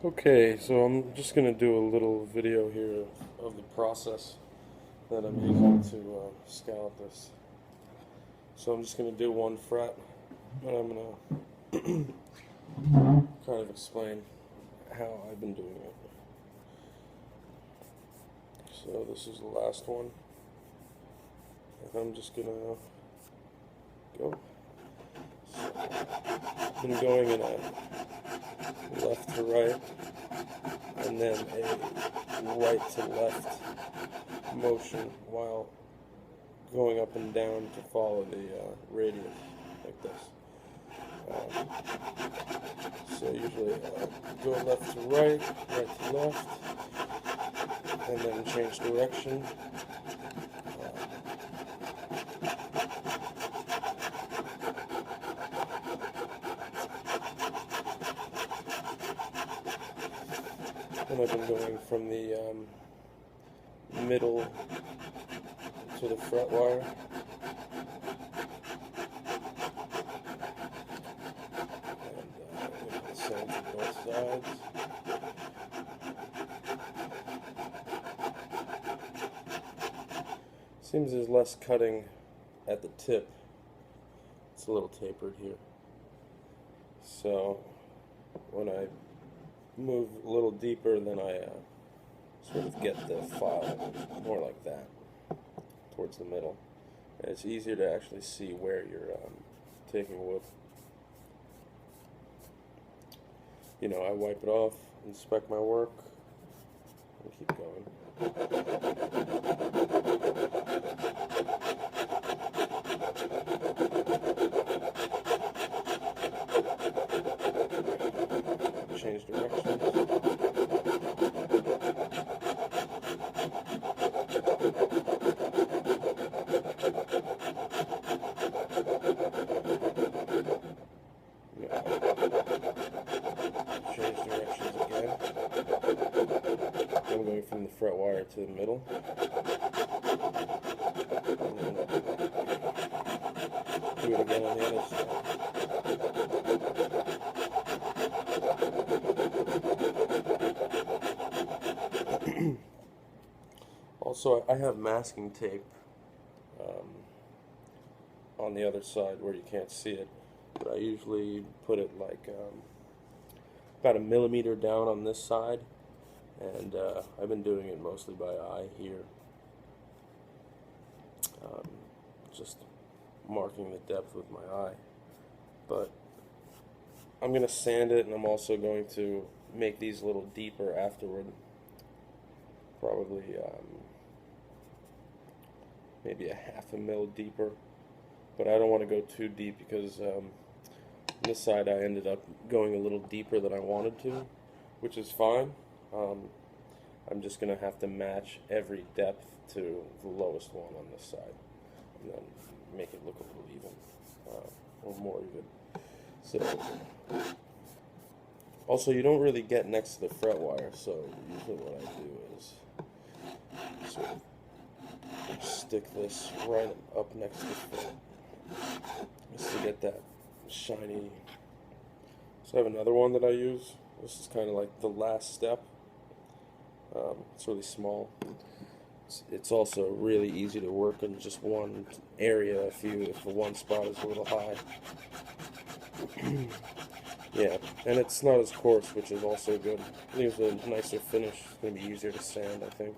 Okay, so I'm just going to do a little video here of the process that I'm using to scallop this. So I'm just going to do one fret, and I'm going to kind of explain how I've been doing it. So this is the last one, and I'm just going to go. So I've been going in a left to right, and then a right to left motion while going up and down to follow the radius like this. So usually go left to right, right to left, and then change direction. And I've been going from the middle to the fret wire. And same to both sides. Seems there's less cutting at the tip. It's a little tapered here. So when I move a little deeper, then I sort of get the file more like that, towards the middle. And it's easier to actually see where you're taking wood. You know, I wipe it off, inspect my work, and keep going. Change directions. Change directions again. I'm going from the fret wire to the middle. Do it again on the other side. Also, I have masking tape on the other side where you can't see it, but I usually put it like about 1 millimeter down on this side, and I've been doing it mostly by eye here, just marking the depth with my eye. But I'm going to sand it, and I'm also going to make these a little deeper afterward, probably maybe a 1/2 mil deeper, but I don't want to go too deep because on this side I ended up going a little deeper than I wanted to, which is fine. I'm just going to have to match every depth to the lowest one on this side, and then make it look a little even, or more even. So, also, you don't really get next to the fret wire, so usually what I do is sort of stick this right up next to the fret, just to get that shiny. So I have another one that I use. This is kind of like the last step. It's really small. It's also really easy to work in just one area if the one spot is a little high. Yeah, and it's not as coarse, which is also good. It leaves a nicer finish. It's going to be easier to sand, I think,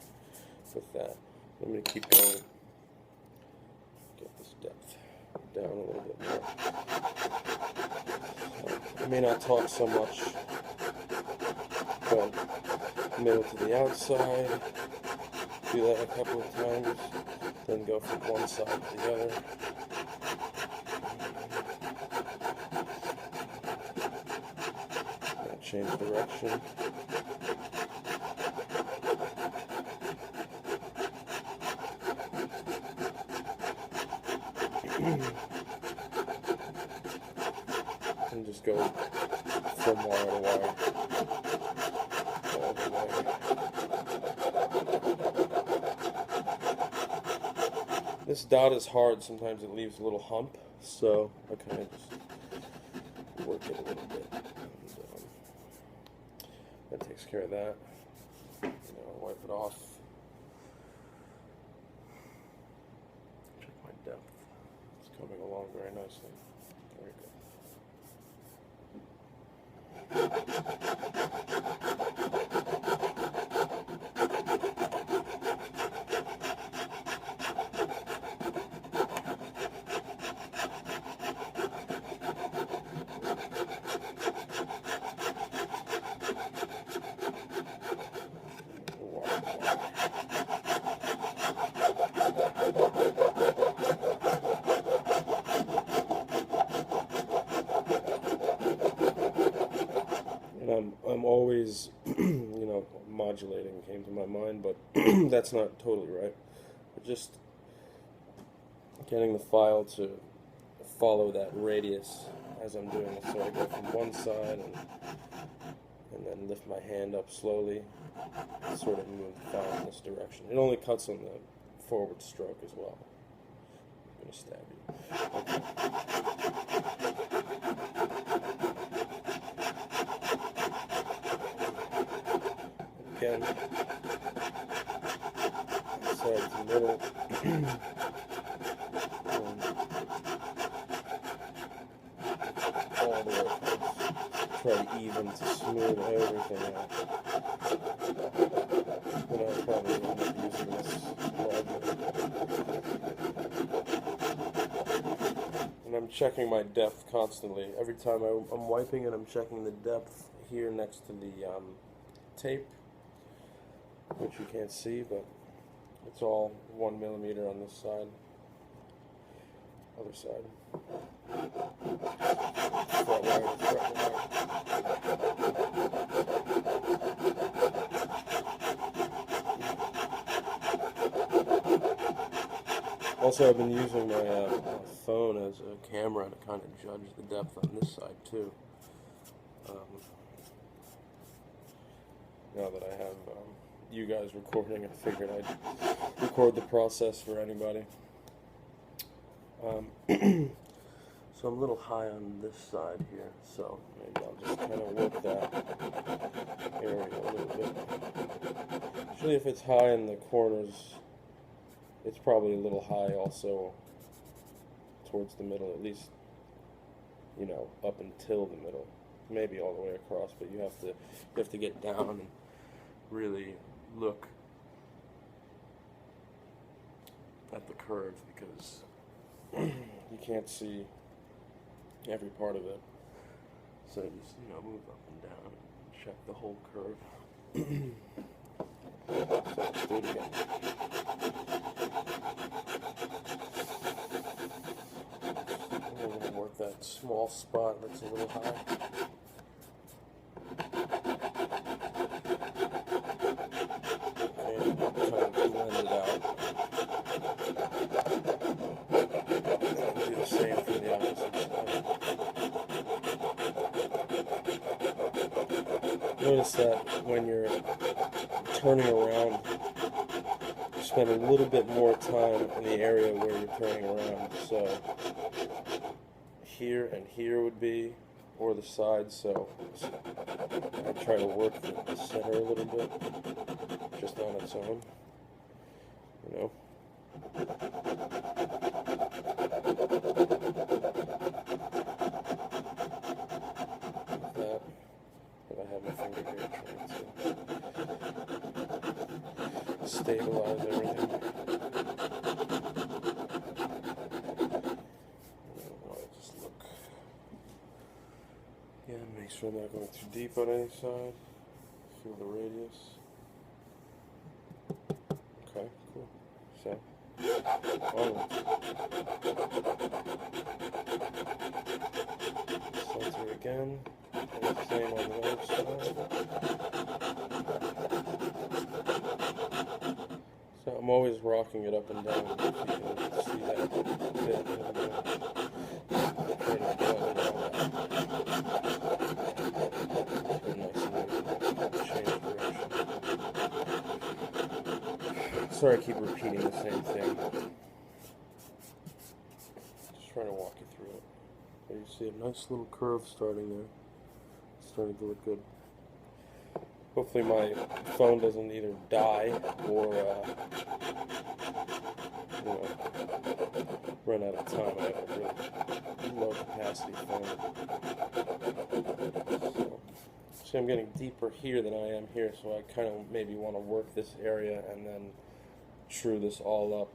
with that. I'm going to keep going. Get this depth down a little bit more. I may not talk so much, but middle to the outside. Do that a couple of times, then go from one side to the other. Now change direction. And just go from wire to wire. All the way. This dot is hard, sometimes it leaves a little hump, so I kind of just work it a little bit. That takes care of that. Wipe it off. Check my depth. It's coming along very nicely. Very good. And I'm always, modulating came to my mind, but that's not totally right. But just getting the file to follow that radius as I'm doing it. So I go from one side and then lift my hand up slowly and sort of move the file in this direction. It only cuts on the forward stroke as well. I'm going to stab you. Okay. Again, side to middle. All the way across. Try to even to smooth everything out. Then I'll probably end up using this larger. And I'm checking my depth constantly. Every time I'm wiping it, I'm checking the depth here next to the tape, which you can't see, but it's all 1 millimeter on this side. Other side. Fret wire to fret wire. Also, I've been using my phone as a camera to kind of judge the depth on this side too. Now that I have you guys recording, I figured I'd record the process for anybody. So I'm a little high on this side here, so maybe I'll just kind of work that area a little bit. Usually if it's high in the corners, it's probably a little high also towards the middle, at least, up until the middle. Maybe all the way across, but you have to get down and really look at the curve, because you can't see every part of it. So just move up and down and check the whole curve. So let's do it again. We're going to work that small spot that's a little high. And kind of blend it out. And do the same for the opposite side. Notice that when you're turning around, you spend a little bit more time in the area where you're turning around. So here and here would be, or the side, so I try to work the center a little bit, just on its own, Like that. But I have my finger here trying to stabilize everything. I'll just look. Again, make sure I'm not going too deep on any side. Feel the radius. Okay, cool. So, onward. Center again. And the same on the other side. So I'm always rocking it up and down, if you can see that bit. Trying to get all around that. Nice and change direction. Sorry I keep repeating the same thing. Just trying to walk you through it. There you see a nice little curve starting there. It's starting to look good. Hopefully my phone doesn't either die or you know, run out of time. I have a really low capacity phone. So I'm getting deeper here than I am here, so I kind of maybe want to work this area and then true this all up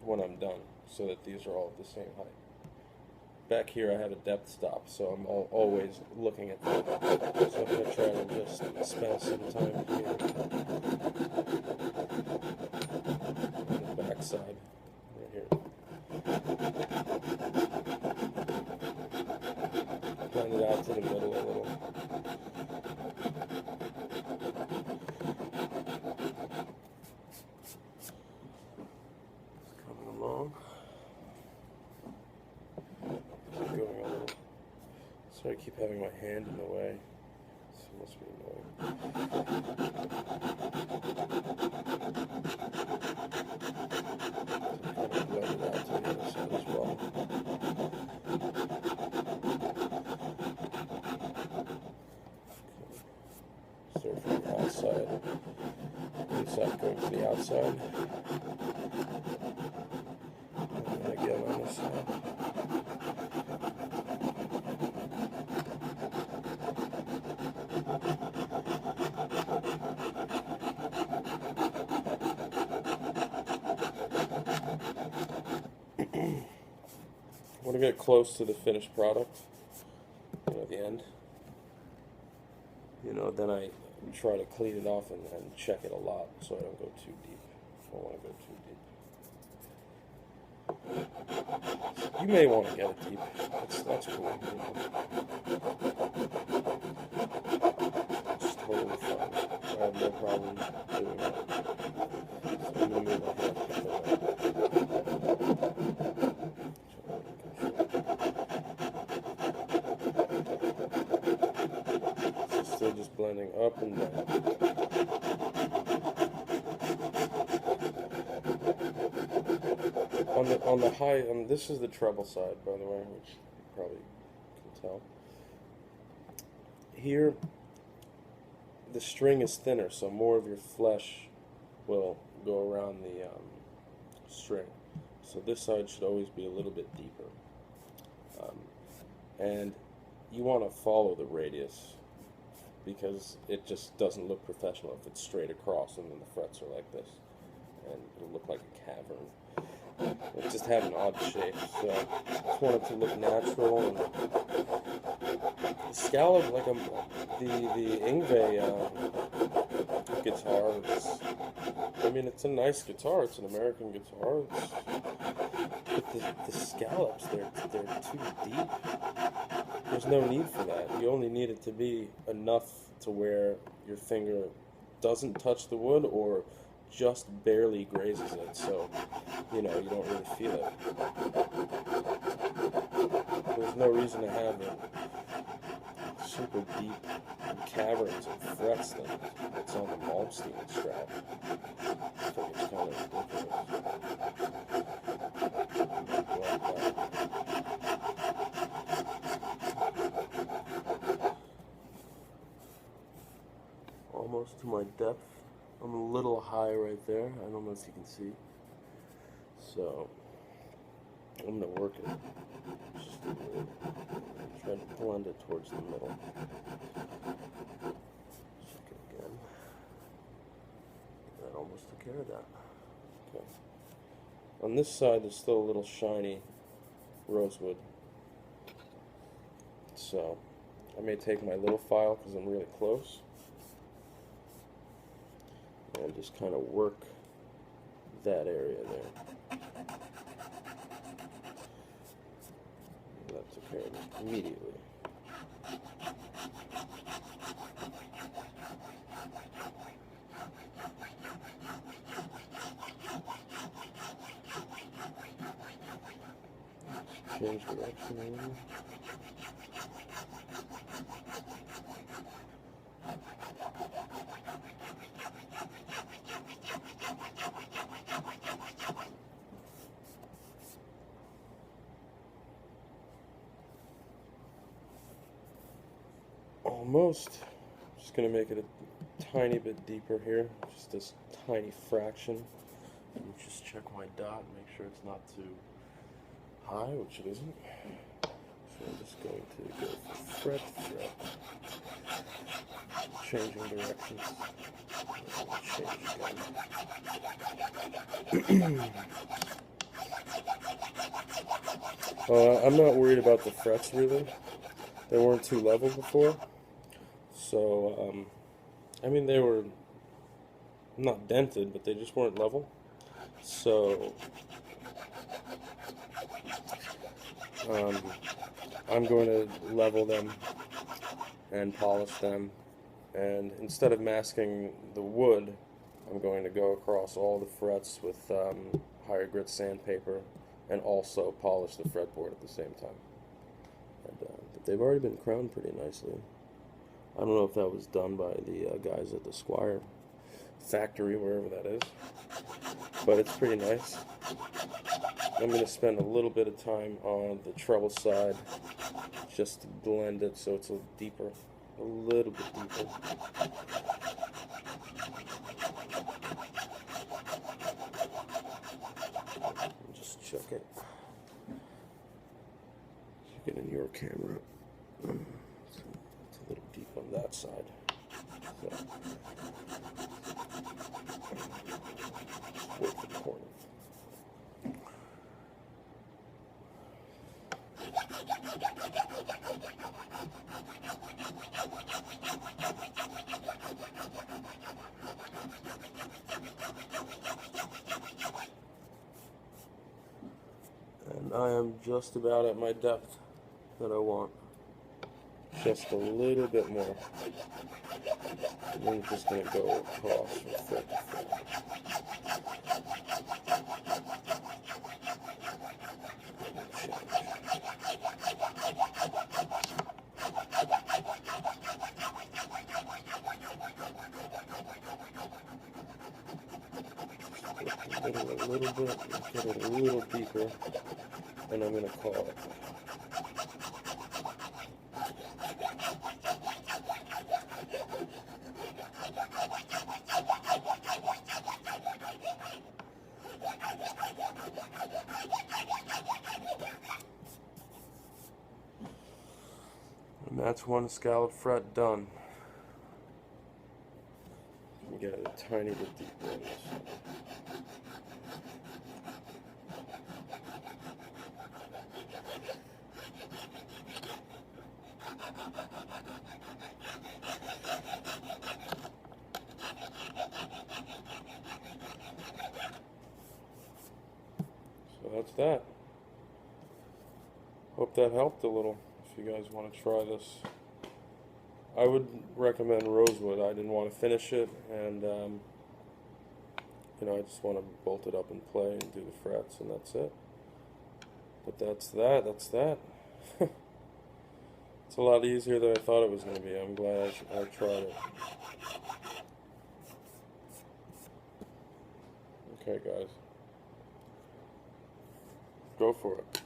when I'm done, so that these are all at the same height. Back here I have a depth stop, so I'm always looking at that. So I'm going to try and just spend some time here on the back side, right here. Blend it out to the middle a little. It's coming along. Going a little. Sorry, I keep having my hand in the way. This must be annoying. So kind of blend it out to the other side as well. Start from the outside. Inside going to the outside. And then again on this side. I want to get close to the finished product, at the end. Then I try to clean it off and check it a lot so I don't go too deep. I don't want to go too deep. You may want to get it deep. That's cool. It's totally fine. I have no problem doing that. So I'm going to move my hand out of still just blending up and down. On the high, this is the treble side, by the way, which you probably can tell. Here, the string is thinner, so more of your flesh will go around the string. So this side should always be a little bit deeper. And you want to follow the radius, because it just doesn't look professional if it's straight across and then the frets are like this, and it'll look like a cavern. It just had an odd shape, so I just want it to look natural. And the scallop, like the Ingve guitar, it's a nice guitar. It's an American guitar. But the scallops, they're too deep. There's no need for that. You only need it to be enough to where your finger doesn't touch the wood or just barely grazes it, so you don't really feel it. There's no reason to have it super deep caverns and frets that's on the Malmsteen strap. I think it's kind of ridiculous. Almost to my depth. I'm a little high right there. I don't know if you can see. So I'm going to work it. Just try to blend it towards the middle. Check it again. That almost took care of that. Okay. On this side, there's still a little shiny rosewood. So I may take my little file because I'm really close. And just kind of work that area there. That took care of it immediately. Change direction a little. Almost. Just going to make it tiny bit deeper here, just this tiny fraction. Let me just check my dot and make sure it's not too high, which it isn't. So I'm just going to go for fret, changing directions. Change again. I'm not worried about the frets really. They weren't too level before. So, I mean, they were not dented, but they just weren't level. So, I'm going to level them and polish them. And instead of masking the wood, I'm going to go across all the frets with higher grit sandpaper and also polish the fretboard at the same time. And, but they've already been crowned pretty nicely. I don't know if that was done by the guys at the Squire factory, wherever that is, but it's pretty nice. I'm going to spend a little bit of time on the treble side just to blend it so it's a little bit deeper. Just check it. Check it in your camera. It's a little deep on that side. So, wait for the corner. And I am just about at my depth that I want. Just a little bit more. And then I'm just going to go across from foot to foot. A little bit, get it a little deeper, and I'm going to call it. And that's one scallop fret done. We get it a tiny bit deeper in this. So that's that. Hope that helped a little. If you guys want to try this, I would recommend rosewood. I didn't want to finish it, and you know, I just want to bolt it up and play and do the frets, and that's it. But that's that. That's that. It's a lot easier than I thought it was going to be. I'm glad I tried it. Okay, guys. Go for it.